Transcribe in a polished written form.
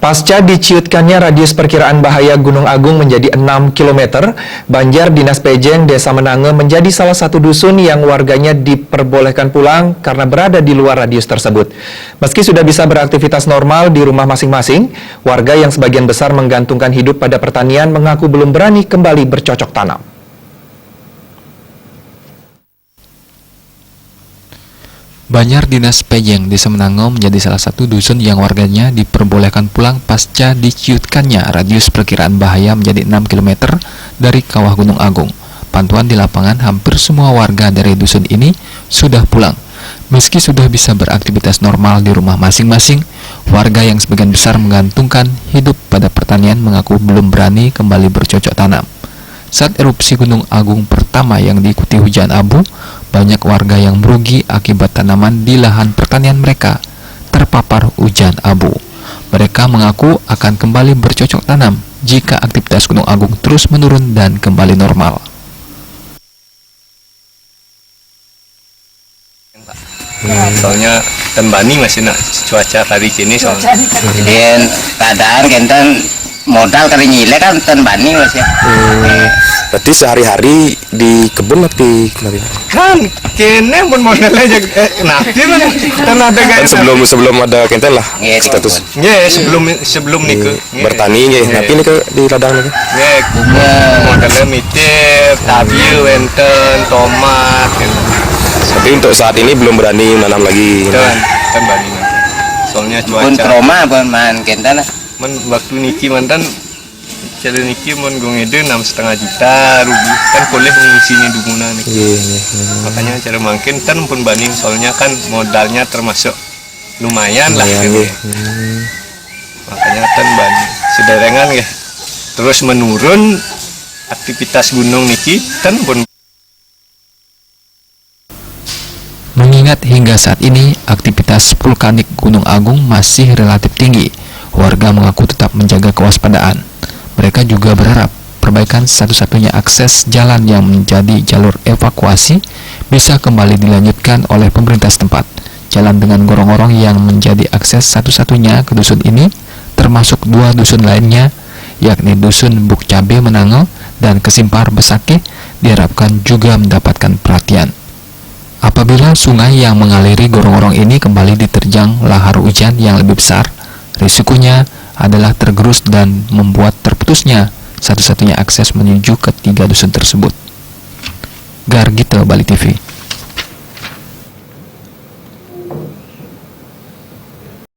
Pasca diciutkannya radius perkiraan bahaya Gunung Agung menjadi 6 km, Banjar Dinas Pejeng Desa Menange menjadi salah satu dusun yang warganya diperbolehkan pulang karena berada di luar radius tersebut. Meski sudah bisa beraktivitas normal di rumah masing-masing, warga yang sebagian besar menggantungkan hidup pada pertanian mengaku belum berani kembali bercocok tanam. Banjar Dinas Pejeng Desa Menange menjadi salah satu dusun yang warganya diperbolehkan pulang pasca diciutkannya radius perkiraan bahaya menjadi 6 km dari kawah Gunung Agung. Pantauan di lapangan, hampir semua warga dari dusun ini sudah pulang. Meski sudah bisa beraktivitas normal di rumah masing-masing, warga yang sebagian besar menggantungkan hidup pada pertanian mengaku belum berani kembali bercocok tanam. Saat erupsi Gunung Agung pertama yang diikuti hujan abu, banyak warga yang merugi akibat tanaman di lahan pertanian mereka terpapar hujan abu. Mereka mengaku akan kembali bercocok tanam jika aktivitas Gunung Agung terus menurun dan kembali normal. Soalnya tembani masih nak cuaca hari ini soalnya. Dan keadaan kita modal kali nyile kan tembani mas ya. Berarti sehari-hari di kebun tapi kemarin. Kan kene pun modelnya nanti kan ada Kan sebelum ada kenten lah Iya, status. ya sebelum niku Bertani nggih, tapi ini ke di ladang niku. ya modelnya mitir tabil wenten tomat gitu. Tapi untuk saat ini belum berani menanam lagi. Kan tembani nanti soalnya Pun cuaca trauma pun man kita lah. men waktu niki mantan cara niki mon gongede 6,5 juta rugi kan boleh mengisinya dumunan nih. Makanya cara makin kan pun banding soalnya kan modalnya termasuk lumayan lah gitu. Makanya kan banding sederengan ya terus menurun aktivitas gunung niki kan pun. Mengingat hingga saat ini aktivitas vulkanik Gunung Agung masih relatif tinggi, warga mengaku tetap menjaga kewaspadaan. Mereka juga berharap perbaikan satu-satunya akses jalan yang menjadi jalur evakuasi bisa kembali dilanjutkan oleh pemerintah setempat. Jalan dengan gorong-gorong yang menjadi akses satu-satunya ke dusun ini, termasuk dua dusun lainnya, yakni Dusun Bukcabe Menange dan Kesimpar Besake, diharapkan juga mendapatkan perhatian. Apabila sungai yang mengaliri gorong-gorong ini kembali diterjang lahar hujan yang lebih besar, risikonya adalah tergerus dan membuat terputusnya satu-satunya akses menuju ke 3 dusun tersebut. Gargito, Bali TV.